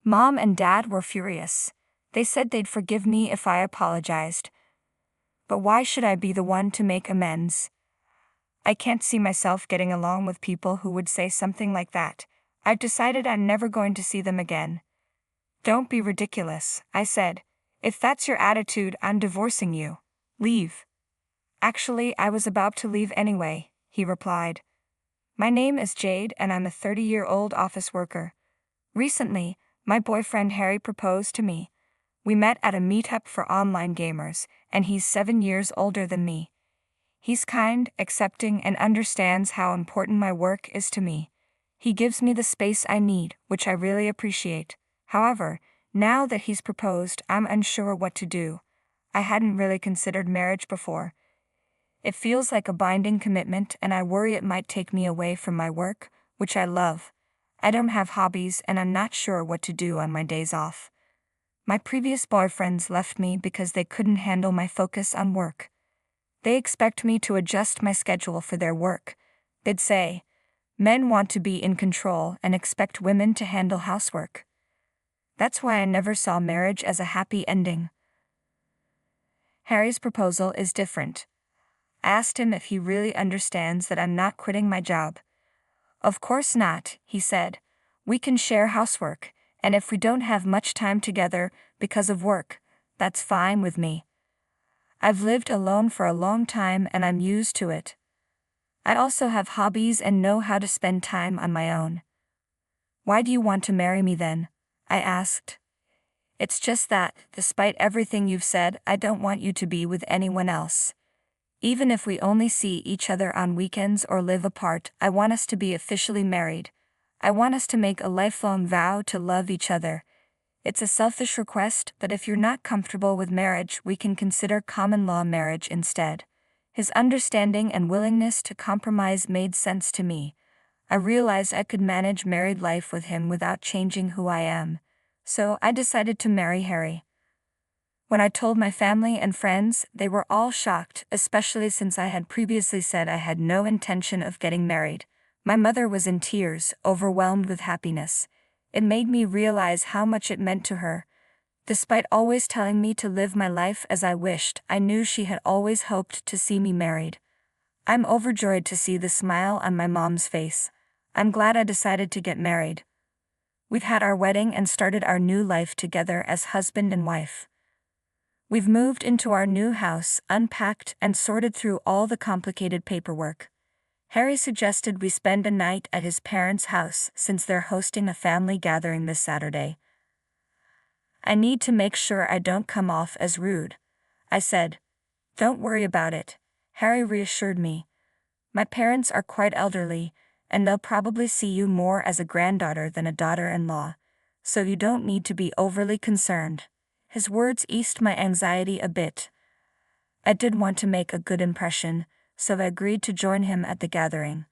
Mom and Dad were furious. They said they'd forgive me if I apologized. But why should I be the one to make amends? I can't see myself getting along with people who would say something like that. I've decided I'm never going to see them again. Don't be ridiculous, I said. If that's your attitude, I'm divorcing you. Leave. Actually, I was about to leave anyway, he replied. My name is Jade and I'm a 30-year-old office worker. Recently, my boyfriend Harry proposed to me. We met at a meetup for online gamers, and he's 7 years older than me. He's kind, accepting, and understands how important my work is to me. He gives me the space I need, which I really appreciate. However, now that he's proposed, I'm unsure what to do. I hadn't really considered marriage before. It feels like a binding commitment, and I worry it might take me away from my work, which I love. I don't have hobbies, and I'm not sure what to do on my days off. My previous boyfriends left me because they couldn't handle my focus on work. They expect me to adjust my schedule for their work. They'd say, men want to be in control and expect women to handle housework. That's why I never saw marriage as a happy ending. Harry's proposal is different. I asked him if he really understands that I'm not quitting my job. Of course not, he said. We can share housework, and if we don't have much time together because of work, that's fine with me. I've lived alone for a long time and I'm used to it. I also have hobbies and know how to spend time on my own. Why do you want to marry me then? I asked. It's just that, despite everything you've said, I don't want you to be with anyone else. Even if we only see each other on weekends or live apart, I want us to be officially married. I want us to make a lifelong vow to love each other. It's a selfish request, but if you're not comfortable with marriage, we can consider common law marriage instead. His understanding and willingness to compromise made sense to me. I realized I could manage married life with him without changing who I am. So I decided to marry Harry. When I told my family and friends, they were all shocked, especially since I had previously said I had no intention of getting married. My mother was in tears, overwhelmed with happiness. It made me realize how much it meant to her. Despite always telling me to live my life as I wished, I knew she had always hoped to see me married. I'm overjoyed to see the smile on my mom's face. I'm glad I decided to get married. We've had our wedding and started our new life together as husband and wife. We've moved into our new house, unpacked, and sorted through all the complicated paperwork. Harry suggested we spend a night at his parents' house since they're hosting a family gathering this Saturday. I need to make sure I don't come off as rude, I said. Don't worry about it, Harry reassured me. My parents are quite elderly, and they'll probably see you more as a granddaughter than a daughter-in-law, so you don't need to be overly concerned. His words eased my anxiety a bit. I did want to make a good impression, so I agreed to join him at the gathering.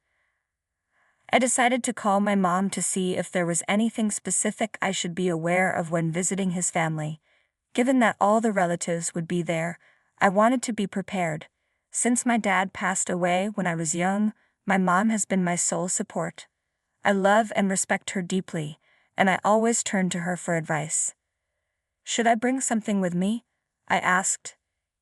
I decided to call my mom to see if there was anything specific I should be aware of when visiting his family. Given that all the relatives would be there, I wanted to be prepared. Since my dad passed away when I was young, my mom has been my sole support. I love and respect her deeply, and I always turn to her for advice. Should I bring something with me? I asked.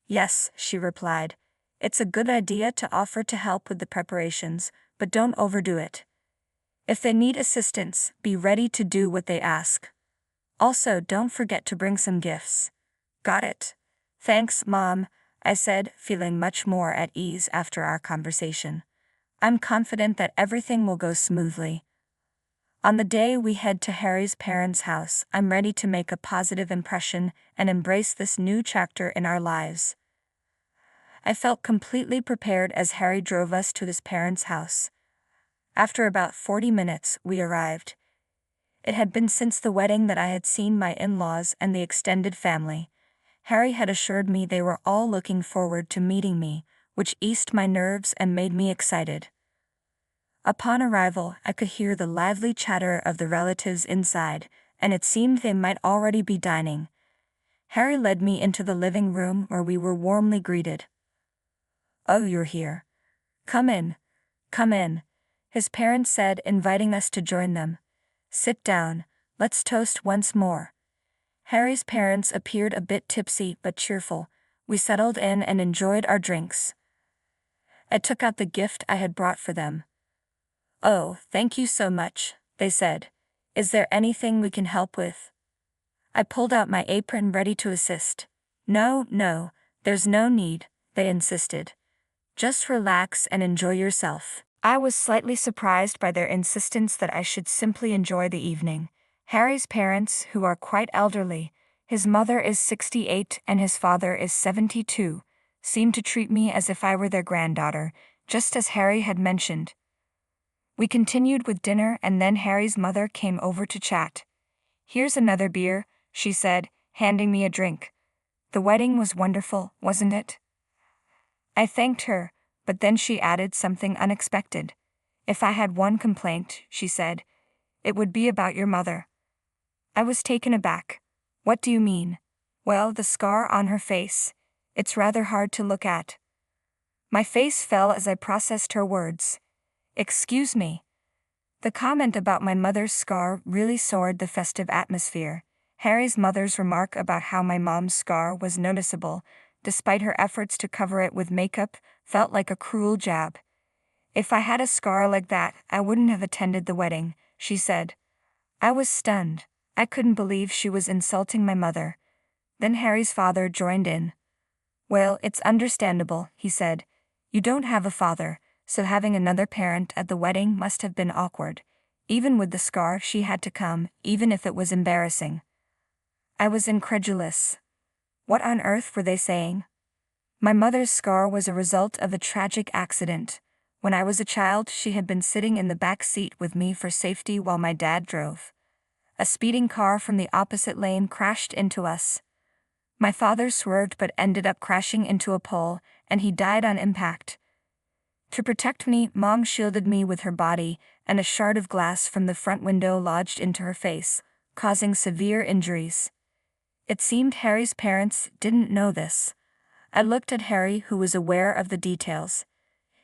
Yes, she replied. It's a good idea to offer to help with the preparations, but don't overdo it. If they need assistance, be ready to do what they ask. Also, don't forget to bring some gifts. Got it. Thanks, Mom, I said, feeling much more at ease after our conversation. I'm confident that everything will go smoothly. On the day we head to Harry's parents' house, I'm ready to make a positive impression and embrace this new chapter in our lives. I felt completely prepared as Harry drove us to his parents' house. After about 40 minutes, we arrived. It had been since the wedding that I had seen my in-laws and the extended family. Harry had assured me they were all looking forward to meeting me, which eased my nerves and made me excited. Upon arrival, I could hear the lively chatter of the relatives inside, and it seemed they might already be dining. Harry led me into the living room where we were warmly greeted. "Oh, you're here. Come in. Come in," his parents said, inviting us to join them. "Sit down. Let's toast once more. Harry's parents appeared a bit tipsy but cheerful. We settled in and enjoyed our drinks. I took out the gift I had brought for them. "Oh, thank you so much," they said. "Is there anything we can help with?" I pulled out my apron ready to assist. No, there's no need," they insisted. "Just relax and enjoy yourself." I was slightly surprised by their insistence that I should simply enjoy the evening. Harry's parents, who are quite elderly, his mother is 68 and his father is 72, seemed to treat me as if I were their granddaughter, just as Harry had mentioned. We continued with dinner and then Harry's mother came over to chat. "Here's another beer," she said, handing me a drink. "The wedding was wonderful, wasn't it?" I thanked her, but then she added something unexpected. "If I had one complaint," she said, "it would be about your mother." I was taken aback. "What do you mean?" "Well, the scar on her face. It's rather hard to look at." My face fell as I processed her words. "Excuse me." The comment about my mother's scar really soured the festive atmosphere. Harry's mother's remark about how my mom's scar was noticeable, despite her efforts to cover it with makeup, felt like a cruel jab. "If I had a scar like that, I wouldn't have attended the wedding," she said. I was stunned. I couldn't believe she was insulting my mother. Then Harry's father joined in. "Well, it's understandable," he said. "You don't have a father, so having another parent at the wedding must have been awkward. Even with the scar, she had to come, even if it was embarrassing." I was incredulous. What on earth were they saying? My mother's scar was a result of a tragic accident. When I was a child, she had been sitting in the back seat with me for safety while my dad drove. A speeding car from the opposite lane crashed into us. My father swerved but ended up crashing into a pole, and he died on impact. To protect me, Mom shielded me with her body, and a shard of glass from the front window lodged into her face, causing severe injuries. It seemed Harry's parents didn't know this. I looked at Harry, who was aware of the details.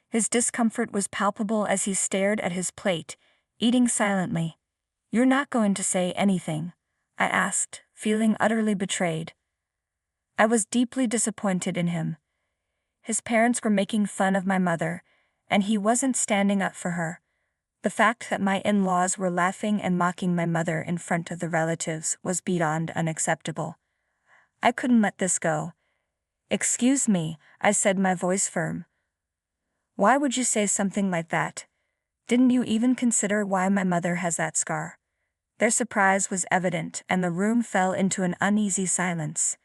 His discomfort was palpable as he stared at his plate, eating silently. "You're not going to say anything?" I asked, feeling utterly betrayed. I was deeply disappointed in him. His parents were making fun of my mother, and he wasn't standing up for her. The fact that my in-laws were laughing and mocking my mother in front of the relatives was beyond unacceptable. I couldn't let this go. "Excuse me," I said, my voice firm. "Why would you say something like that? Didn't you even consider why my mother has that scar?" Their surprise was evident, and the room fell into an uneasy silence.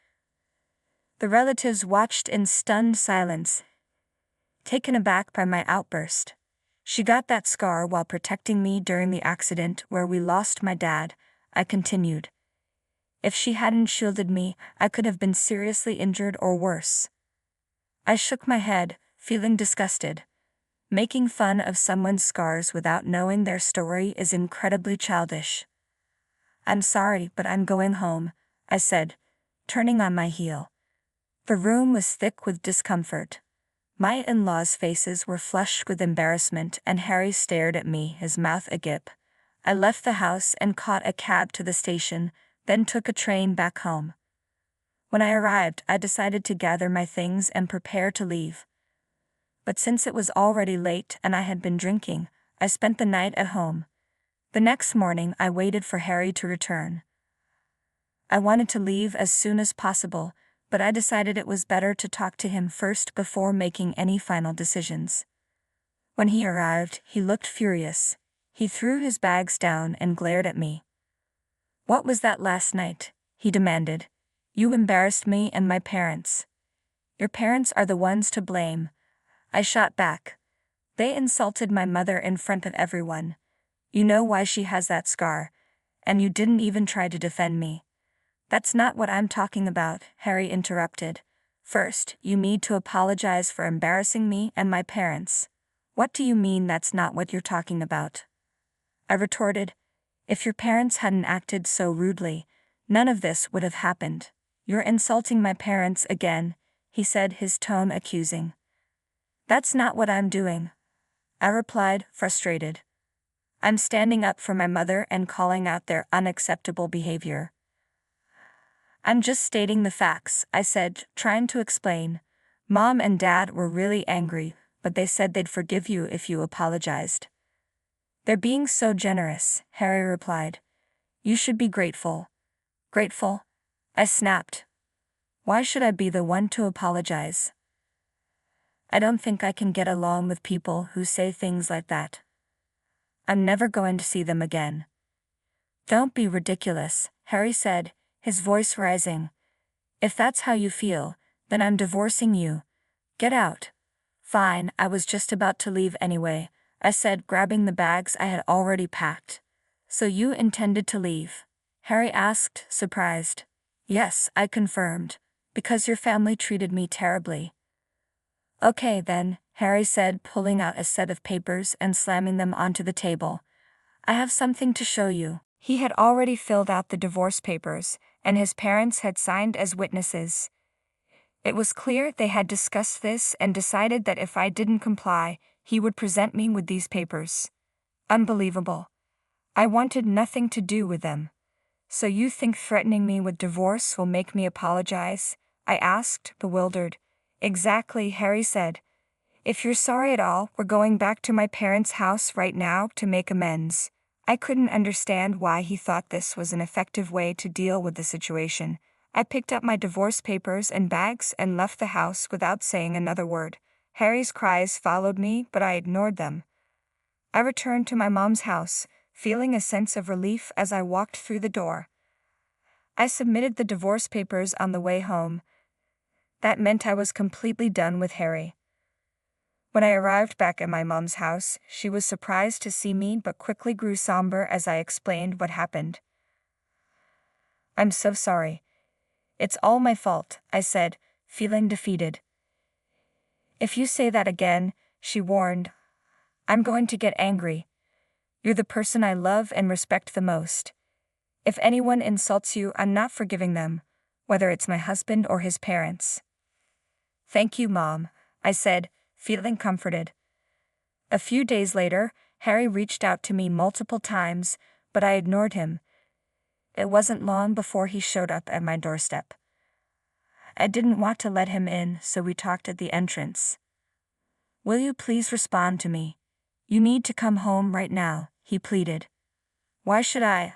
The relatives watched in stunned silence, taken aback by my outburst. "She got that scar while protecting me during the accident where we lost my dad," I continued. "If she hadn't shielded me, I could have been seriously injured or worse." I shook my head, feeling disgusted. Making fun of someone's scars without knowing their story is incredibly childish. "I'm sorry, but I'm going home," I said, turning on my heel. The room was thick with discomfort. My in-laws' faces were flushed with embarrassment, and Harry stared at me, his mouth agape. I left the house and caught a cab to the station, then took a train back home. When I arrived, I decided to gather my things and prepare to leave. But since it was already late and I had been drinking, I spent the night at home. The next morning, I waited for Harry to return. I wanted to leave as soon as possible, but I decided it was better to talk to him first before making any final decisions. When he arrived, he looked furious. He threw his bags down and glared at me. "What was that last night?" he demanded. "You embarrassed me and my parents." "Your parents are the ones to blame," I shot back. "They insulted my mother in front of everyone. You know why she has that scar, and you didn't even try to defend me." "That's not what I'm talking about," Harry interrupted. "First, you need to apologize for embarrassing me and my parents." "What do you mean that's not what you're talking about?" I retorted. "If your parents hadn't acted so rudely, none of this would have happened." "You're insulting my parents again," he said, his tone accusing. "That's not what I'm doing," I replied, frustrated. I'm standing up for my mother and calling out their unacceptable behavior. I'm just stating the facts, I said, trying to explain. Mom and Dad were really angry, but they said they'd forgive you if you apologized. They're being so generous, Harry replied. You should be grateful. Grateful? I snapped. Why should I be the one to apologize? I don't think I can get along with people who say things like that. I'm never going to see them again. Don't be ridiculous, Harry said, his voice rising. If that's how you feel, then I'm divorcing you. Get out. Fine, I was just about to leave anyway, I said, grabbing the bags I had already packed. So you intended to leave? Harry asked, surprised. Yes, I confirmed. Because your family treated me terribly. Okay then, Harry said, pulling out a set of papers and slamming them onto the table. I have something to show you. He had already filled out the divorce papers, and his parents had signed as witnesses. It was clear they had discussed this and decided that if I didn't comply, he would present me with these papers. Unbelievable. I wanted nothing to do with them. So you think threatening me with divorce will make me apologize? I asked, bewildered. Exactly, Harry said. If you're sorry at all, we're going back to my parents' house right now to make amends. I couldn't understand why he thought this was an effective way to deal with the situation. I picked up my divorce papers and bags and left the house without saying another word. Harry's cries followed me, but I ignored them. I returned to my mom's house, feeling a sense of relief as I walked through the door. I submitted the divorce papers on the way home. That meant I was completely done with Harry. When I arrived back at my mom's house, she was surprised to see me but quickly grew somber as I explained what happened. I'm so sorry. It's all my fault, I said, feeling defeated. If you say that again, she warned, I'm going to get angry. You're the person I love and respect the most. If anyone insults you, I'm not forgiving them, whether it's my husband or his parents. Thank you, Mom, I said, feeling comforted. A few days later, Harry reached out to me multiple times, but I ignored him. It wasn't long before he showed up at my doorstep. I didn't want to let him in, so we talked at the entrance. Will you please respond to me? You need to come home right now, he pleaded. Why should I?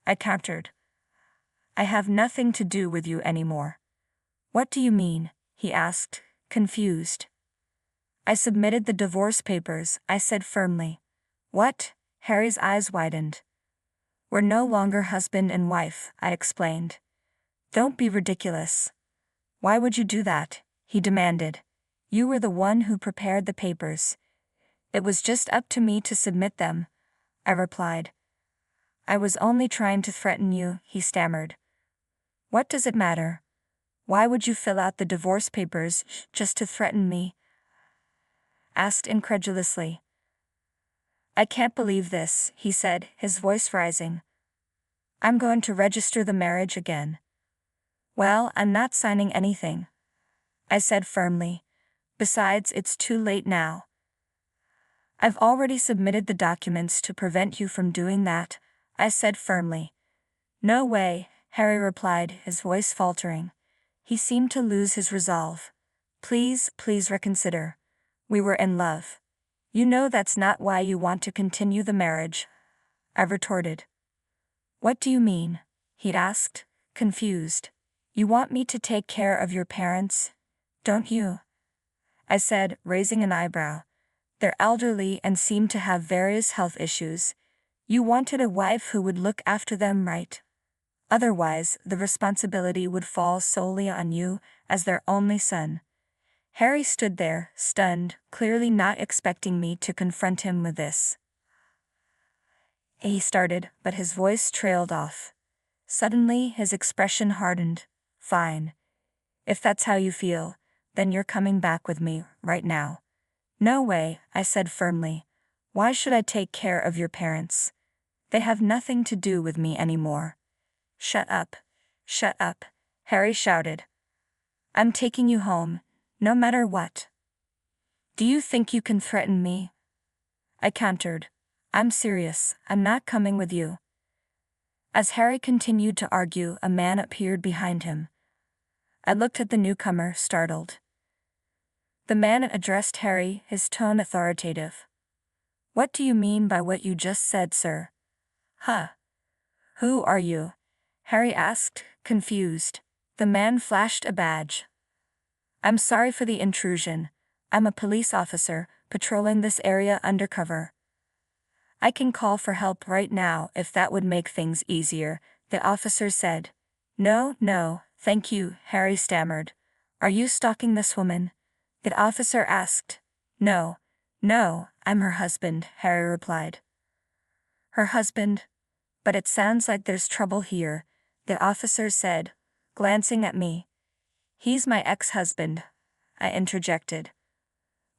I countered. I have nothing to do with you anymore. What do you mean? He asked, confused. I submitted the divorce papers, I said firmly. What? Harry's eyes widened. We're no longer husband and wife, I explained. Don't be ridiculous. Why would you do that? He demanded. You were the one who prepared the papers. It was just up to me to submit them, I replied. I was only trying to threaten you, he stammered. What does it matter? Why would you fill out the divorce papers just to threaten me? Asked incredulously. I can't believe this, he said, his voice rising. I'm going to register the marriage again. Well, I'm not signing anything, I said firmly. Besides, it's too late now. I've already submitted the documents to prevent you from doing that, I said firmly. No way, Harry replied, his voice faltering. He seemed to lose his resolve. Please, please reconsider. We were in love. You know that's not why you want to continue the marriage, I retorted. What do you mean? He asked, confused. You want me to take care of your parents, don't you? I said, raising an eyebrow. They're elderly and seem to have various health issues. You wanted a wife who would look after them, right? Otherwise, the responsibility would fall solely on you as their only son. Harry stood there, stunned, clearly not expecting me to confront him with this. He started, but his voice trailed off. Suddenly, his expression hardened. Fine. If that's how you feel, then you're coming back with me, right now. No way, I said firmly. Why should I take care of your parents? They have nothing to do with me anymore. Shut up, Harry shouted. I'm taking you home, no matter what. Do you think you can threaten me? I countered. I'm serious, I'm not coming with you. As Harry continued to argue, a man appeared behind him. I looked at the newcomer, startled. The man addressed Harry, his tone authoritative. What do you mean by what you just said, sir? Huh? Who are you? Harry asked, confused. The man flashed a badge. I'm sorry for the intrusion. I'm a police officer, patrolling this area undercover. I can call for help right now if that would make things easier, the officer said. No, thank you, Harry stammered. Are you stalking this woman? The officer asked. No, I'm her husband, Harry replied. Her husband? But it sounds like there's trouble here, the officer said, glancing at me. He's my ex-husband, I interjected.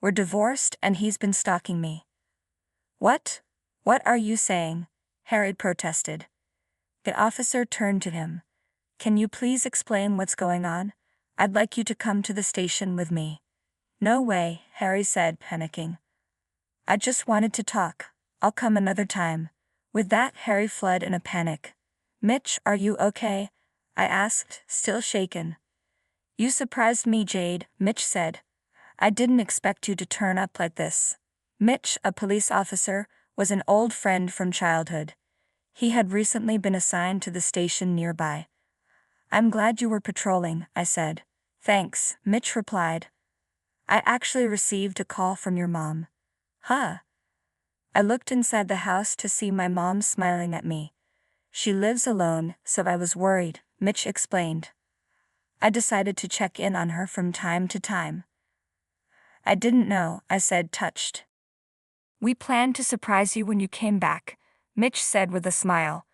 We're divorced and he's been stalking me. What? What are you saying? Harry protested. The officer turned to him. Can you please explain what's going on? I'd like you to come to the station with me. No way, Harry said, panicking. I just wanted to talk. I'll come another time. With that, Harry fled in a panic. Mitch, are you okay? I asked, still shaken. You surprised me, Jade, Mitch said. I didn't expect you to turn up like this. Mitch, a police officer, was an old friend from childhood. He had recently been assigned to the station nearby. I'm glad you were patrolling, I said. Thanks, Mitch replied. I actually received a call from your mom. Huh? I looked inside the house to see my mom smiling at me. She lives alone, so I was worried, Mitch explained. I decided to check in on her from time to time. I didn't know, I said, touched. We planned to surprise you when you came back, Mitch said with a smile.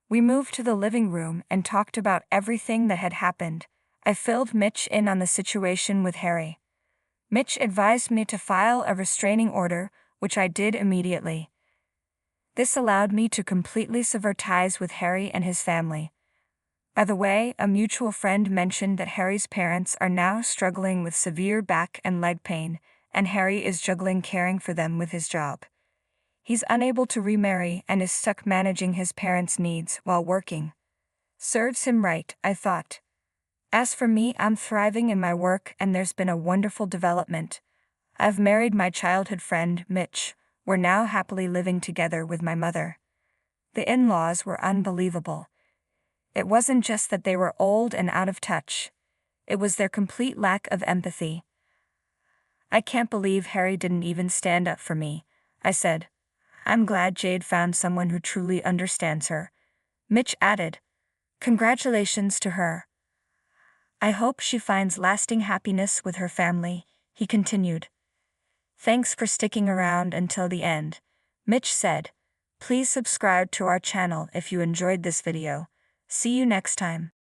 We moved to the living room and talked about everything that had happened. I filled Mitch in on the situation with Harry. Mitch advised me to file a restraining order, which I did immediately. This allowed me to completely sever ties with Harry and his family. By the way, a mutual friend mentioned that Harry's parents are now struggling with severe back and leg pain, and Harry is juggling caring for them with his job. He's unable to remarry and is stuck managing his parents' needs while working. Serves him right, I thought. As for me, I'm thriving in my work and there's been a wonderful development. I've married my childhood friend, Mitch. We're now happily living together with my mother. The in-laws were unbelievable. It wasn't just that they were old and out of touch. It was their complete lack of empathy. I can't believe Harry didn't even stand up for me, I said. I'm glad Jade found someone who truly understands her. Mitch added, congratulations to her. I hope she finds lasting happiness with her family, he continued. Thanks for sticking around until the end, Mitch said. Please subscribe to our channel if you enjoyed this video. See you next time.